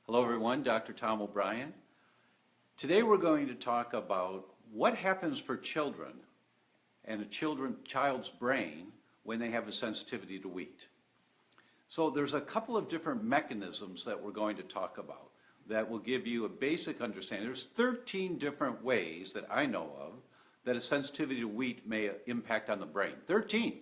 Hello everyone, Dr. Tom O'Brien. Today we're going to talk about what happens for children and a child's brain when they have a sensitivity to wheat. So there's a couple of different mechanisms that we're going to talk about that will give you a basic understanding. There's 13 different ways that I know of that a sensitivity to wheat may impact on the brain. 13.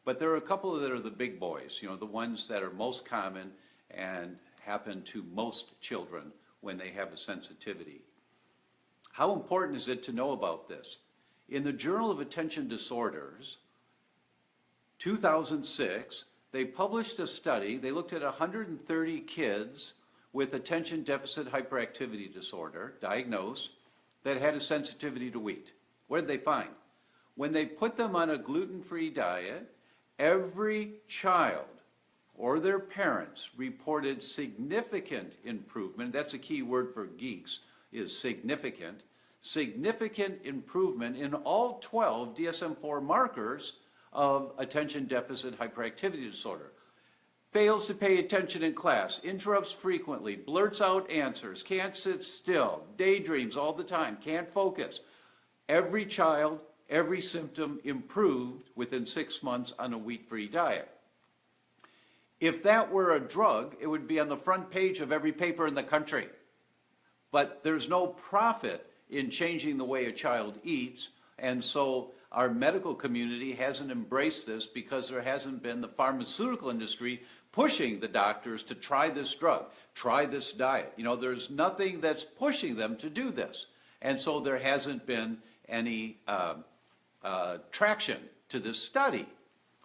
But there are a couple that are the big boys, the ones that are most common and happen to most children when they have a sensitivity. How important is it to know about this? In the Journal of Attention Disorders, 2006, they published a study. They looked at 130 kids with attention deficit hyperactivity disorder, diagnosed, that had a sensitivity to wheat. What did they find? When they put them on a gluten-free diet, every child or their parents reported significant improvement. That's a key word for geeks, is significant. Significant improvement in all 12 DSM-4 markers of attention deficit hyperactivity disorder. Fails to pay attention in class, interrupts frequently, blurts out answers, can't sit still, daydreams all the time, can't focus. Every child, every symptom improved within 6 months on a wheat-free diet. If that were a drug, it would be on the front page of every paper in the country. But there's no profit in changing the way a child eats, and so our medical community hasn't embraced this because there hasn't been the pharmaceutical industry pushing the doctors to try this drug, try this diet. There's nothing that's pushing them to do this. And so there hasn't been any traction to this study.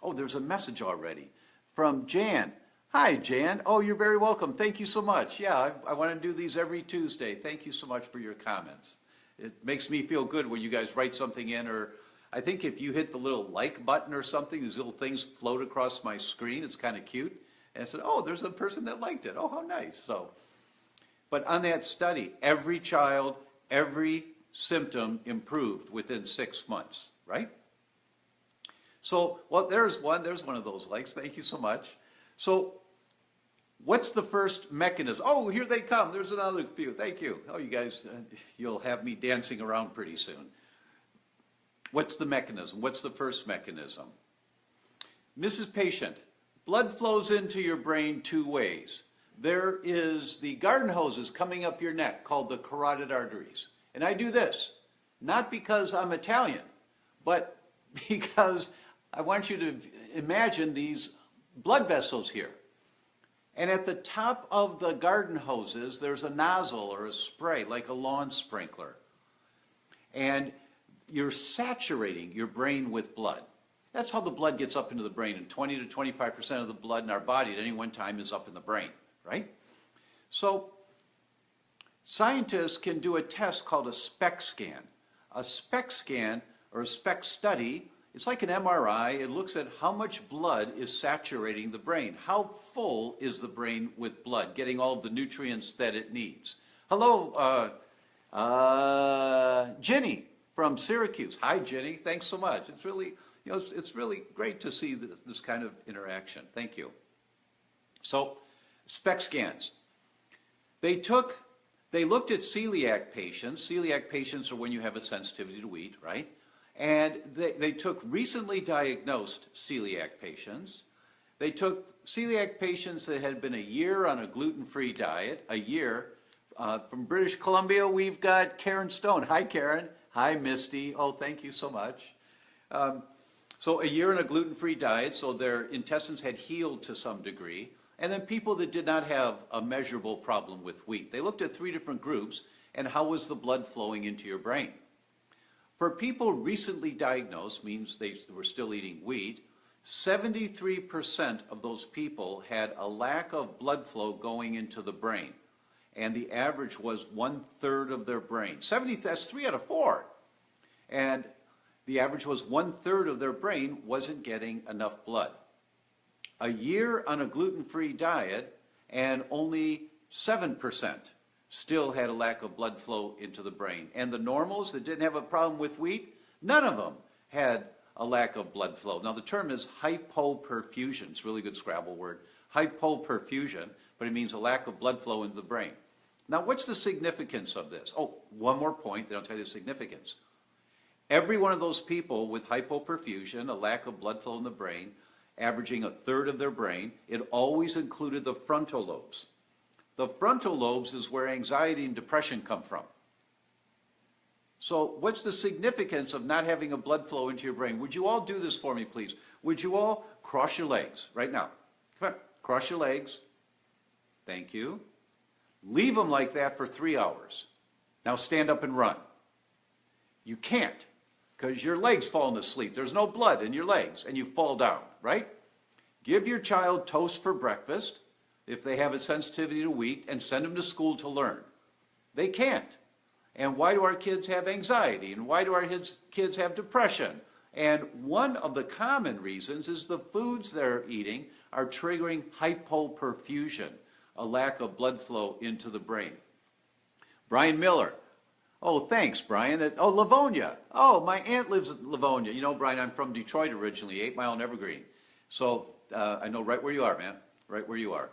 Oh, there's a message already from Jan. Hi, Jan. Oh, you're very welcome. Thank you so much. Yeah, I want to do these every Tuesday. Thank you so much for your comments. It makes me feel good when you guys write something in, or I think if you hit the little like button or something, these little things float across my screen. It's kind of cute. And I said, oh, there's a person that liked it. Oh, how nice. But on that study, every child, every symptom improved within 6 months, right? So, well, there's one of those likes. Thank you so much. So, what's the first mechanism? Oh, here they come. There's another few. Thank you. Oh, you guys, you'll have me dancing around pretty soon. What's the mechanism? What's the first mechanism? Mrs. Patient, blood flows into your brain 2 ways. There is the garden hoses coming up your neck called the carotid arteries. And I do this, not because I'm Italian, but because I want you to imagine these blood vessels here. And at the top of the garden hoses, there's a nozzle or a spray, like a lawn sprinkler. And you're saturating your brain with blood. That's how the blood gets up into the brain. And 20 to 25% of the blood in our body at any one time is up in the brain, right? So scientists can do a test called a SPECT scan. A SPECT scan, or a SPECT study, it's like an MRI. It looks at how much blood is saturating the brain. How full is the brain with blood, getting all of the nutrients that it needs? Hello, Ginny from Syracuse. Hi, Ginny. Thanks so much. It's really, it's really great to see this kind of interaction. Thank you. So, SPECT scans. They looked at celiac patients. Celiac patients are when you have a sensitivity to wheat, right? And they took recently diagnosed celiac patients. They took celiac patients that had been a year on a gluten-free diet, a year. From British Columbia, we've got Karen Stone. Hi, Karen. Hi, Misty. Oh, thank you so much. So a year on a gluten-free diet, so their intestines had healed to some degree. And then people that did not have a measurable problem with wheat. They looked at 3 different groups, and how was the blood flowing into your brain? For people recently diagnosed, means they were still eating wheat, 73% of those people had a lack of blood flow going into the brain. And the average was 1/3 of their brain. That's 3 out of 4. And the average was 1/3 of their brain wasn't getting enough blood. A year on a gluten-free diet, and only 7% still had a lack of blood flow into the brain. And the normals that didn't have a problem with wheat, none of them had a lack of blood flow. Now the term is hypoperfusion. It's a really good Scrabble word. Hypoperfusion. But but it means a lack of blood flow into the brain. Now, what's the significance of this? Oh, one more point, then I'll tell you the significance. Every one of those people with hypoperfusion, a lack of blood flow in the brain, averaging a third of their brain, it always included the frontal lobes. The frontal lobes is where anxiety and depression come from. So what's the significance of not having a blood flow into your brain? Would you all do this for me, please? Would you all cross your legs right now? Come on, cross your legs. Thank you. Leave them like that for 3 hours. Now stand up and run. You can't, because your legs falling asleep. There's no blood in your legs, and you fall down, right? Give your child toast for breakfast if they have a sensitivity to wheat, and send them to school to learn. They can't. And why do our kids have anxiety? And why do our kids have depression? And one of the common reasons is the foods they're eating are triggering hypoperfusion, a lack of blood flow into the brain. Brian Miller. Oh, thanks, Brian. Livonia. Oh, my aunt lives in Livonia. You know, Brian, I'm from Detroit originally, 8 Mile and Evergreen. So I know right where you are, man, right where you are.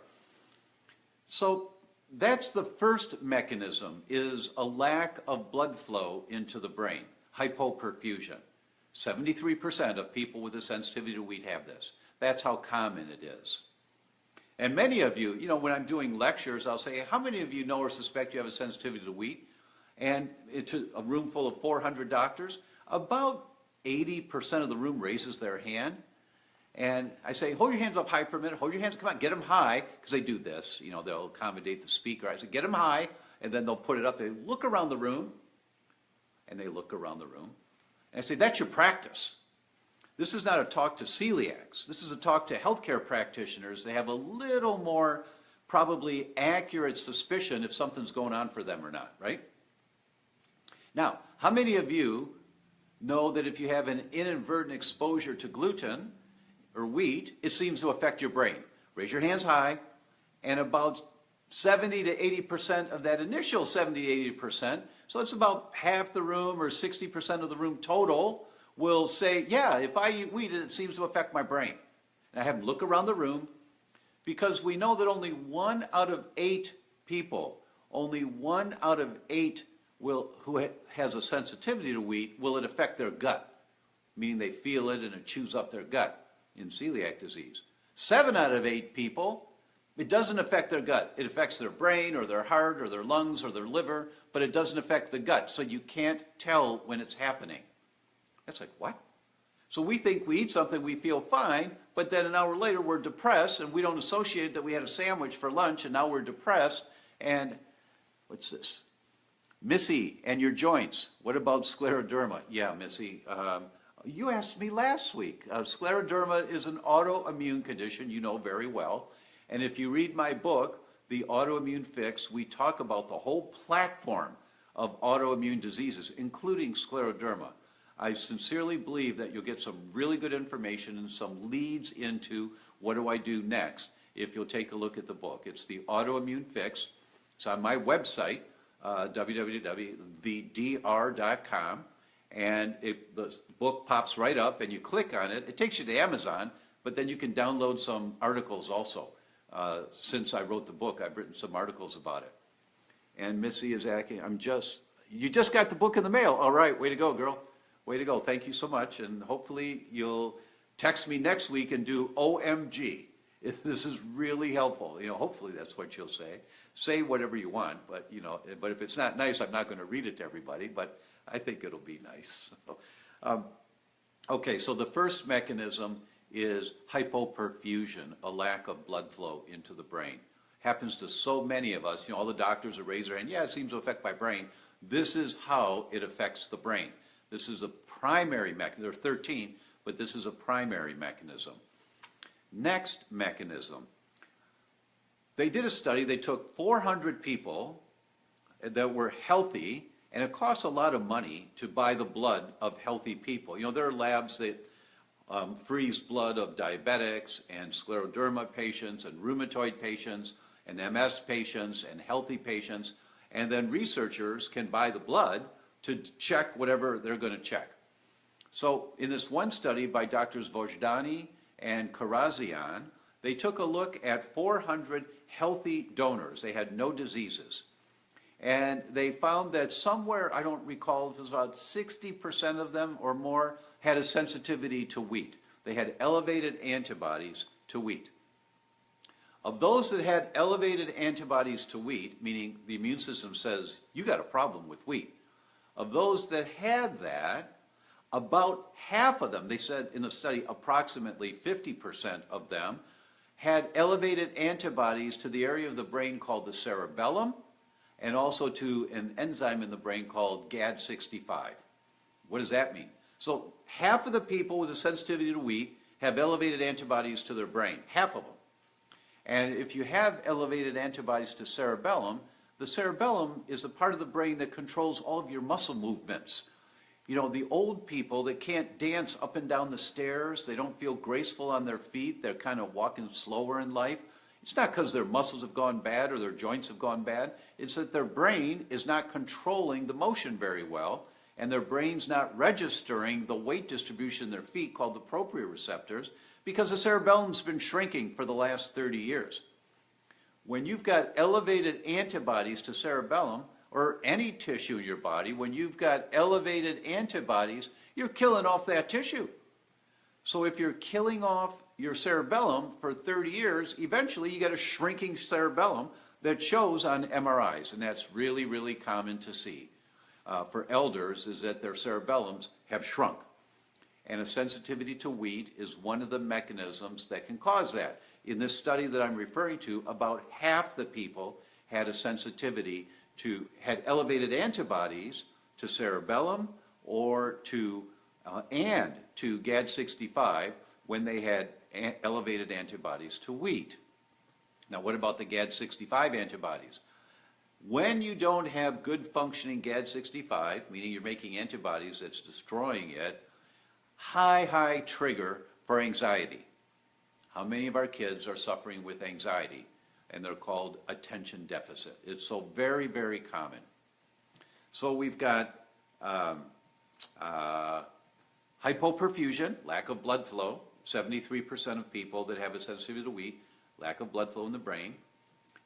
So that's the first mechanism, is a lack of blood flow into the brain, hypoperfusion. 73% of people with a sensitivity to wheat have this. That's how common it is. And many of you, you know, when I'm doing lectures, I'll say, how many of you know or suspect you have a sensitivity to wheat? And it's a room full of 400 doctors. About 80% of the room raises their hand. And I say, hold your hands up high for a minute. Hold your hands, come on, get them high, because they do this. You know, they'll accommodate the speaker. I say, get them high, and then they'll put it up. They look around the room, and they look around the room. And I say, that's your practice. This is not a talk to celiacs. This is a talk to healthcare practitioners. They have a little more probably accurate suspicion if something's going on for them or not, right? Now, how many of you know that if you have an inadvertent exposure to gluten or wheat, it seems to affect your brain? Raise your hands high, and about 70 to 80% of that initial 70 to 80%, so it's about half the room or 60% of the room total, will say, yeah, if I eat wheat, it seems to affect my brain. And I have them look around the room, because we know that only 1 out of 8 people, only 1 out of 8 who has a sensitivity to wheat, will it affect their gut, meaning they feel it and it chews up their gut in celiac disease. 7 out of 8 people, it doesn't affect their gut. It affects their brain or their heart or their lungs or their liver, but it doesn't affect the gut, so you can't tell when it's happening. That's like, what? So we think we eat something, we feel fine, but then an hour later we're depressed, and we don't associate that we had a sandwich for lunch, and now we're depressed. And what's this? Missy, and your joints. What about scleroderma? Yeah, Missy, you asked me last week. Scleroderma is an autoimmune condition you know very well. And if you read my book, The Autoimmune Fix, we talk about the whole platform of autoimmune diseases, including scleroderma. I sincerely believe that you'll get some really good information and some leads into what do I do next if you'll take a look at the book. It's The Autoimmune Fix. It's on my website, www.theDr.com, and the book pops right up and you click on it. It takes you to Amazon, but then you can download some articles also. Since I wrote the book, I've written some articles about it. And Missy is acting, you just got the book in the mail. All right, way to go, girl. Way to go. Thank you so much. And hopefully you'll text me next week and do OMG. This is really helpful. You know, hopefully that's what you'll say. Say whatever you want, but you know, but if it's not nice, I'm not going to read it to everybody, but I think it'll be nice. Okay, so the first mechanism is hypoperfusion, a lack of blood flow into the brain. Happens to so many of us. You know, all the doctors will raise their hand, yeah, it seems to affect my brain. This is how it affects the brain. This is a primary mechanism. There are 13, but this is a primary mechanism. Next mechanism. They did a study. They took 400 people that were healthy, and it costs a lot of money to buy the blood of healthy people. You know, there are labs that freeze blood of diabetics and scleroderma patients and rheumatoid patients and MS patients and healthy patients, and then researchers can buy the blood to check whatever they're going to check. So in this one study by Drs. Vojdani and Karazian, they took a look at 400 healthy donors. They had no diseases. And they found that somewhere, I don't recall if it was about 60% of them or more, had a sensitivity to wheat. They had elevated antibodies to wheat. Of those that had elevated antibodies to wheat, meaning the immune system says, you got a problem with wheat. Of those that had that, about half of them, they said in the study, approximately 50% of them, had elevated antibodies to the area of the brain called the cerebellum, and also to an enzyme in the brain called GAD65. What does that mean? So half of the people with a sensitivity to wheat have elevated antibodies to their brain, half of them. And if you have elevated antibodies to cerebellum, the cerebellum is the part of the brain that controls all of your muscle movements. You know, the old people that can't dance up and down the stairs, they don't feel graceful on their feet, they're kind of walking slower in life. It's not because their muscles have gone bad or their joints have gone bad. It's that their brain is not controlling the motion very well, and their brain's not registering the weight distribution in their feet called the proprioceptors, because the cerebellum's been shrinking for the last 30 years. When you've got elevated antibodies to cerebellum, or any tissue in your body, when you've got elevated antibodies, you're killing off that tissue. So if you're killing off your cerebellum for 30 years, eventually you get a shrinking cerebellum that shows on MRIs, and that's really, really common to see for elders, is that their cerebellums have shrunk. And a sensitivity to wheat is one of the mechanisms that can cause that. In this study that I'm referring to, about half the people had a sensitivity to, had elevated antibodies to cerebellum or to, and to GAD65 when they had elevated antibodies to wheat. Now, what about the GAD65 antibodies? When you don't have good functioning GAD65, meaning you're making antibodies that's destroying it, high trigger for anxiety. How many of our kids are suffering with anxiety? And they're called attention deficit. It's so very, very common. So we've got hypoperfusion, lack of blood flow. 73% of people that have a sensitivity to wheat, lack of blood flow in the brain.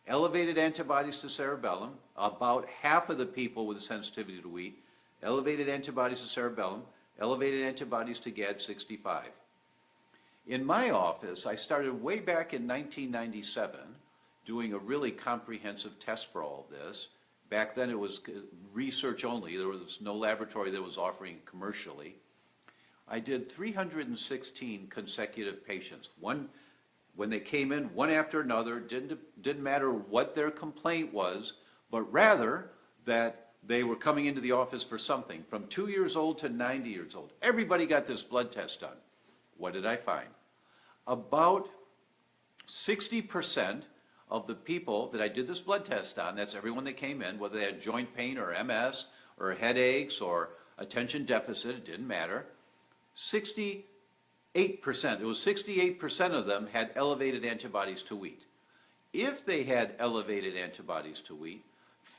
Elevated antibodies to cerebellum, about half of the people with a sensitivity to wheat, elevated antibodies to cerebellum, elevated antibodies to GAD65. In my office, I started way back in 1997 doing a really comprehensive test for all of this. Back then it was research only. There was no laboratory that was offering it commercially. I did 316 consecutive patients. When they came in, one after another, didn't matter what their complaint was, but rather that they were coming into the office for something, from 2 years old to 90 years old. Everybody got this blood test done. What did I find? About 60% of the people that I did this blood test on, that's everyone that came in, whether they had joint pain or MS or headaches or attention deficit, it didn't matter. 68%, it was 68% of them had elevated antibodies to wheat. If they had elevated antibodies to wheat,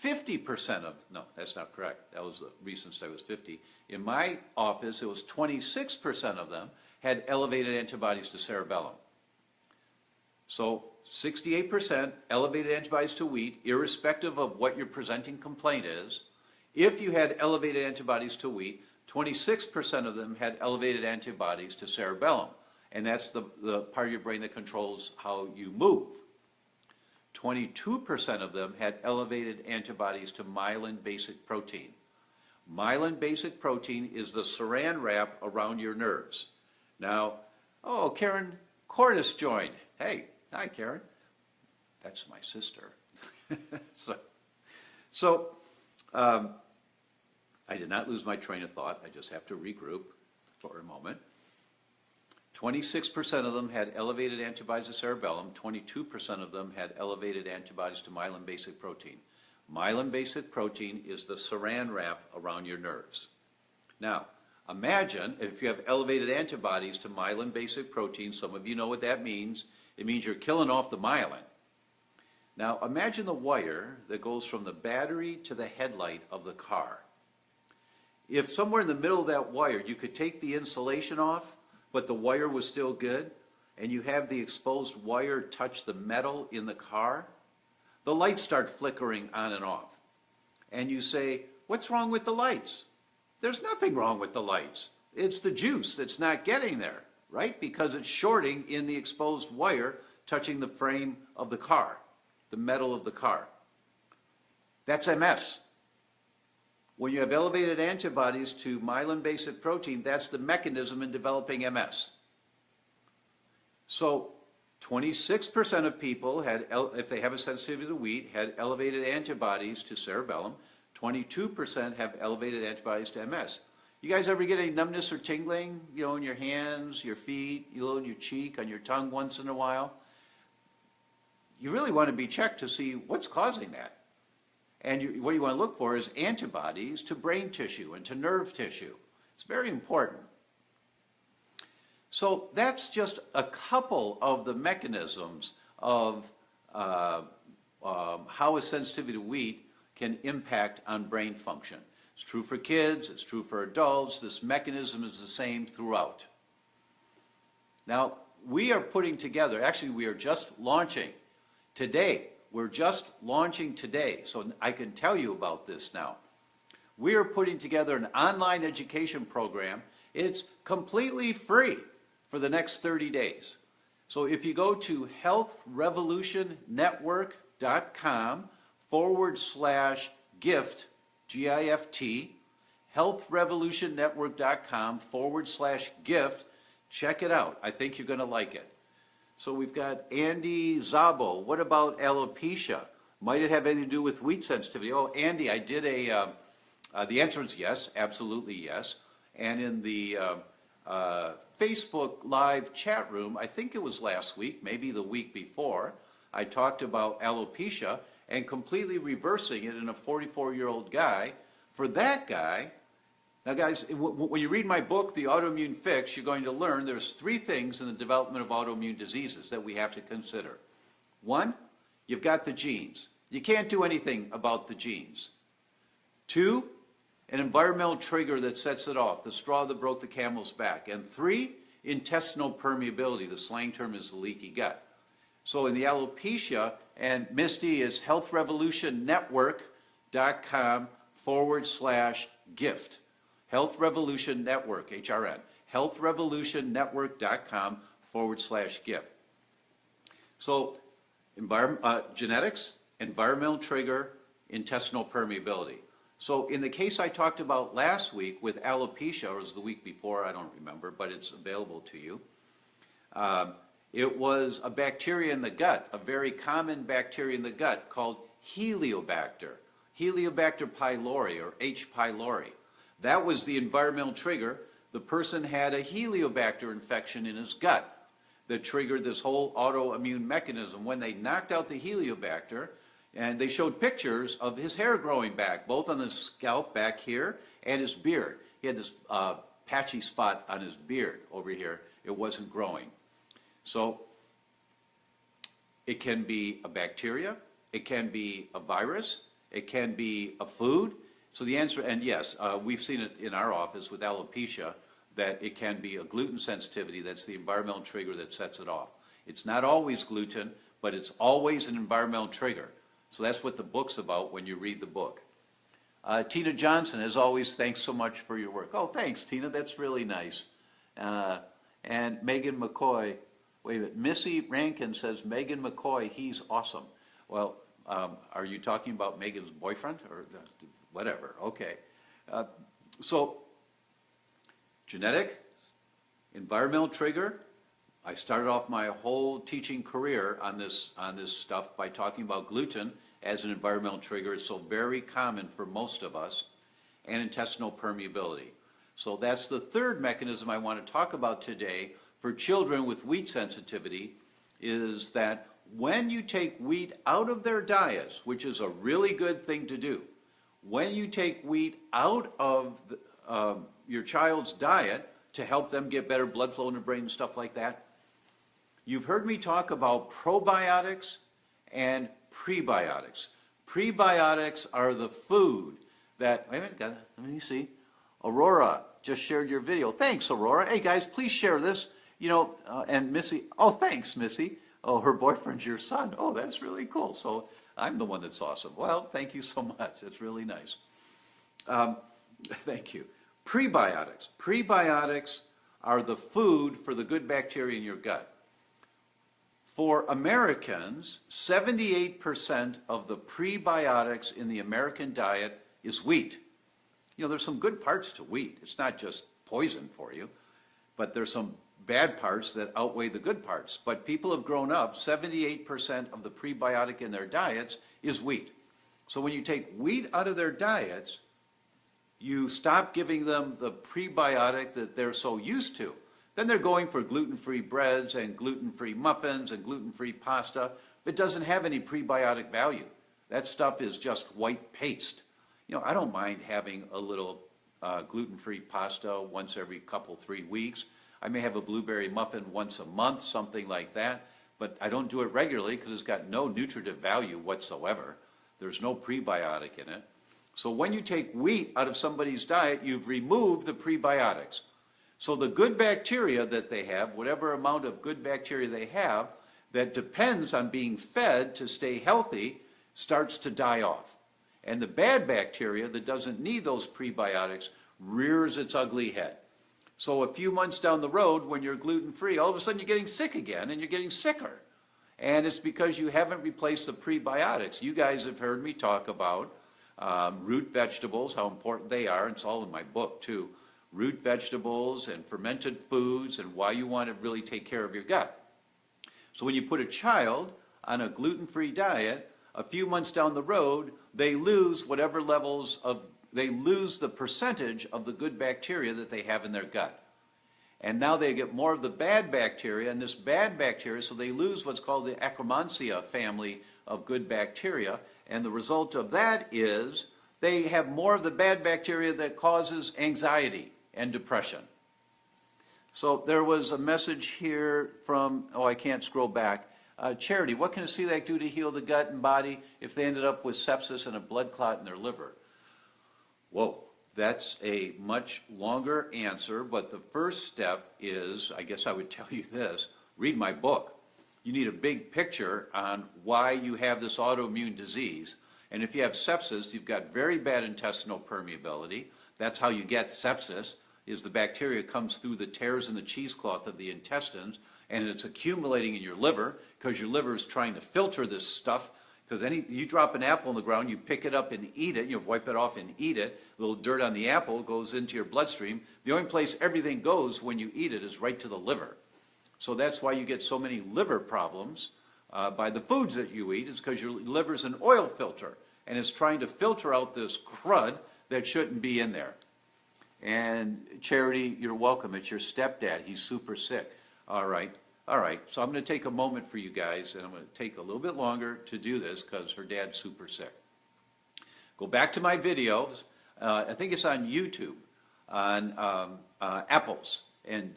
50% of, no, that's not correct. That was the recent study, was 50. In my office, it was 26% of them had elevated antibodies to cerebellum. So 68% elevated antibodies to wheat, irrespective of what your presenting complaint is. If you had elevated antibodies to wheat, 26% of them had elevated antibodies to cerebellum, and that's the part of your brain that controls how you move. 22% of them had elevated antibodies to myelin basic protein. Myelin basic protein is the saran wrap around your nerves. Now, oh, Karen Cordes joined. Hey, hi, Karen. That's my sister. So I did not lose my train of thought. I just have to regroup for a moment. 26% of them had elevated antibodies to cerebellum. 22% of them had elevated antibodies to myelin basic protein. Myelin basic protein is the saran wrap around your nerves. Now, imagine if you have elevated antibodies to myelin basic protein. Some of you know what that means. It means you're killing off the myelin. Now, imagine the wire that goes from the battery to the headlight of the car. If somewhere in the middle of that wire you could take the insulation off, but the wire was still good, and you have the exposed wire touch the metal in the car, the lights start flickering on and off. And you say, what's wrong with the lights? There's nothing wrong with the lights. It's the juice that's not getting there, right? Because it's shorting in the exposed wire touching the frame of the car, the metal of the car. That's MS. When you have elevated antibodies to myelin basic protein, that's the mechanism in developing MS. So 26% of people had, if they have a sensitivity to wheat, had elevated antibodies to cerebellum. 22% have elevated antibodies to MS. You guys ever get any numbness or tingling, in your hands, your feet, in your cheek, on your tongue once in a while? You really want to be checked to see what's causing that. And what you want to look for is antibodies to brain tissue and to nerve tissue. It's very important. So that's just a couple of the mechanisms of how a sensitivity to wheat can impact on brain function. It's true for kids, it's true for adults. This mechanism is the same throughout. Now, we are putting together, actually we are just launching today. We're just launching today, so I can tell you about this now. We are putting together an online education program. It's completely free for the next 30 days. So if you go to healthrevolutionnetwork.com/gift, G-I-F-T, healthrevolutionnetwork.com/gift, check it out. I think you're going to like it. So we've got Andy Zabo. What about alopecia? Might it have anything to do with wheat sensitivity? Oh, Andy, I did the answer is yes, absolutely yes. And in the Facebook Live chat room, I think it was last week, maybe the week before, I talked about alopecia and completely reversing it in a 44-year-old guy. For that guy, now guys, when you read my book, The Autoimmune Fix, you're going to learn there's 3 things in the development of autoimmune diseases that we have to consider. 1, you've got the genes. You can't do anything about the genes. 2, an environmental trigger that sets it off, the straw that broke the camel's back. And 3, intestinal permeability. The slang term is the leaky gut. So in the alopecia, and Misty is healthrevolutionnetwork.com/gift. Health Revolution Network, HRN, healthrevolutionnetwork.com/gift. So genetics, environmental trigger, intestinal permeability. So in the case I talked about last week with alopecia, or it was the week before, I don't remember, but it's available to you. It was a bacteria in the gut, a very common bacteria in the gut called Heliobacter, Heliobacter pylori or H. pylori. That was the environmental trigger. The person had a Heliobacter infection in his gut that triggered this whole autoimmune mechanism. When they knocked out the Heliobacter, and they showed pictures of his hair growing back, both on the scalp back here and his beard. He had this patchy spot on his beard over here. It wasn't growing. So it can be a bacteria, it can be a virus, it can be a food. So the answer, and yes, we've seen it in our office with alopecia, that it can be a gluten sensitivity. That's the environmental trigger that sets it off. It's not always gluten, but it's always an environmental trigger. So that's what the book's about when you read the book. Tina Johnson, as always, thanks so much for your work. Oh, thanks, Tina. That's really nice. And Megan McCoy, wait a minute. Missy Rankin says, Megan McCoy, he's awesome. Well, are you talking about Megan's boyfriend or whatever? Okay. So genetic, environmental trigger. I started off my whole teaching career on this stuff by talking about gluten as an environmental trigger. It's so very common for most of us, and intestinal permeability. So that's the third mechanism I want to talk about today for children with wheat sensitivity, is that when you wheat wheat out of their diets, which is a really good thing to do, when you take wheat out of your child's diet to help them get better blood flow in the brain and stuff like that, you've heard me talk about probiotics and prebiotics. Prebiotics are the food that, wait a minute, let me see. Aurora just shared your video. Thanks, Aurora. Hey guys, please share this. And Missy, oh, thanks, Missy. Oh, her boyfriend's your son. Oh, that's really cool. So I'm the one that's awesome. Well, thank you so much. That's really nice. Thank you. Prebiotics. Prebiotics are the food for the good bacteria in your gut. For Americans, 78% of the prebiotics in the American diet is wheat. You know, there's some good parts to wheat. It's not just poison for you, but there's some bad parts that outweigh the good parts. But people have grown up, 78% of the prebiotic in their diets is wheat. So when you take wheat out of their diets, you stop giving them the prebiotic that they're so used to. Then they're going for gluten-free breads and gluten-free muffins and gluten-free pasta. It doesn't have any prebiotic value. That stuff is just white paste. You know, I don't mind having a little gluten-free pasta once every couple, 3 weeks. I may have a blueberry muffin once a month, something like that, but I don't do it regularly because it's got no nutritive value whatsoever. There's no prebiotic in it. So when you take wheat out of somebody's diet, you've removed the prebiotics. So the good bacteria that they have, whatever amount of good bacteria they have, that depends on being fed to stay healthy, starts to die off. And the bad bacteria that doesn't need those prebiotics rears its ugly head. So a few months down the road, when you're gluten-free, all of a sudden you're getting sick again, and you're getting sicker. And it's because you haven't replaced the prebiotics. You guys have heard me talk about root vegetables, how important they are, and it's all in my book too. Root vegetables and fermented foods and why you want to really take care of your gut. So when you put a child on a gluten-free diet, a few months down the road, they lose whatever levels of, they lose the percentage of the good bacteria that they have in their gut. And now they get more of the bad bacteria, and this bad bacteria, so they lose what's called the Akkermansia family of good bacteria, and the result of that is they have more of the bad bacteria that causes anxiety and depression. So there was a message here from, oh, I can't scroll back. Charity, what can a celiac do to heal the gut and body if they ended up with sepsis and a blood clot in their liver? Whoa, that's a much longer answer, but the first step is, I guess I would tell you this, read my book. You need a big picture on why you have this autoimmune disease. And if you have sepsis, you've got very bad intestinal permeability. That's how you get sepsis, is the bacteria comes through the tears in the cheesecloth of the intestines, and it's accumulating in your liver because your liver is trying to filter this stuff. Because you drop an apple on the ground, you pick it up and eat it, you wipe it off and eat it, a little dirt on the apple goes into your bloodstream. The only place everything goes when you eat it is right to the liver. So that's why you get so many liver problems by the foods that you eat, is because your liver is an oil filter, and it's trying to filter out this crud that shouldn't be in there. And Charity, you're welcome. It's your stepdad. He's super sick. All right. All right. So I'm going to take a moment for you guys, and I'm going to take a little bit longer to do this because her dad's super sick. Go back to my videos. I think it's on YouTube on apples. And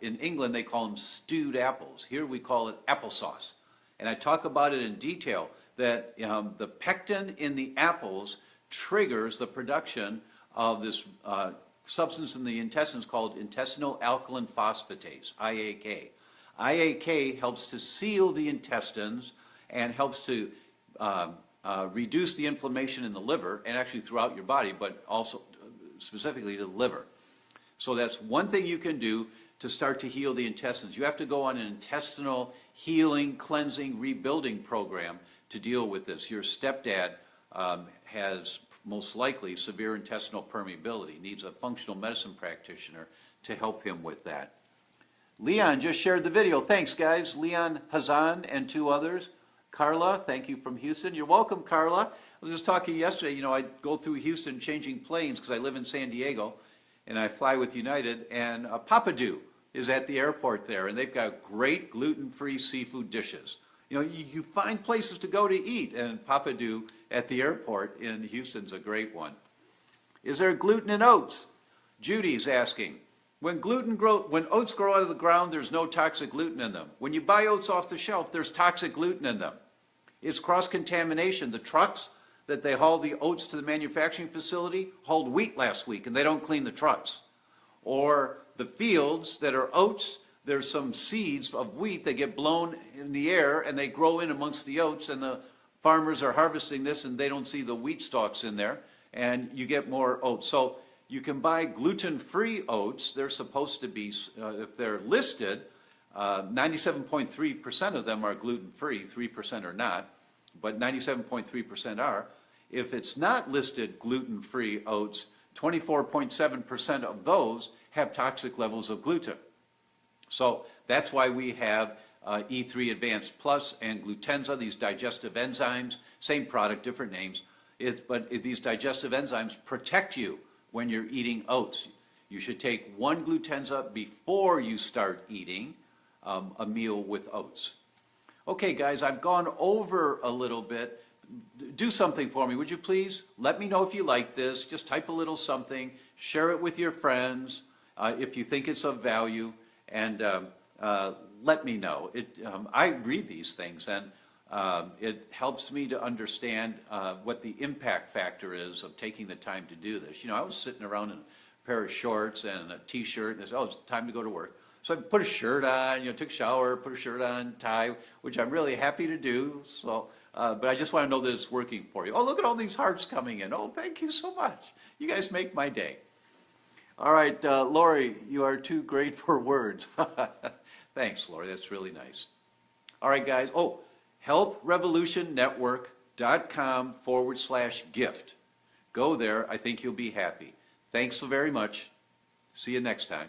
in England, they call them stewed apples. Here we call it applesauce. And I talk about it in detail, that the pectin in the apples triggers the production of this substance in the intestines called intestinal alkaline phosphatase, IAK. IAK helps to seal the intestines and helps to reduce the inflammation in the liver and actually throughout your body, but also specifically to the liver. So that's one thing you can do to start to heal the intestines. You have to go on an intestinal healing, cleansing, rebuilding program to deal with this. Your stepdad has most likely severe intestinal permeability, needs a functional medicine practitioner to help him with that. Leon just shared the video. Thanks, guys. Leon Hazan and 2 others. Carla, thank you from Houston. You're welcome, Carla. I was just talking yesterday, you know, I go through Houston changing planes because I live in San Diego, and I fly with United, and Papadou is at the airport there, and they've got great gluten-free seafood dishes. You know, you find places to go to eat, and Papadou at the airport in Houston's a great one. Is there gluten in oats? Judy's asking. When oats grow out of the ground, there's no toxic gluten in them. When you buy oats off the shelf, there's toxic gluten in them. It's cross-contamination. The trucks that they haul the oats to the manufacturing facility hauled wheat last week, and they don't clean the trucks. Or the fields that are oats, there's some seeds of wheat that get blown in the air, and they grow in amongst the oats, and the farmers are harvesting this and they don't see the wheat stalks in there, and you get more oats. So you can buy gluten-free oats. They're supposed to be, if they're listed, 97.3% of them are gluten-free, 3% are not, but 97.3% are. If it's not listed gluten-free oats, 24.7% of those have toxic levels of gluten. So that's why we have E3 Advanced Plus and Glutenza, these digestive enzymes, same product, different names. But these digestive enzymes protect you when you're eating oats. You should take one Glutenza before you start eating a meal with oats. Okay, guys, I've gone over a little bit. Do something for me, would you please? Let me know if you like this. Just type a little something. Share it with your friends if you think it's of value, and let me know. I read these things, and it helps me to understand what the impact factor is of taking the time to do this. You know, I was sitting around in a pair of shorts and a t-shirt, and I said, oh, it's time to go to work. So I put a shirt on, took a shower, put a shirt on, tie, which I'm really happy to do. So, but I just want to know that it's working for you. Oh, look at all these hearts coming in. Oh, thank you so much. You guys make my day. All right, Lori, you are too great for words. Thanks, Lori. That's really nice. All right, guys. Oh, healthrevolutionnetwork.com/gift. Go there. I think you'll be happy. Thanks so very much. See you next time.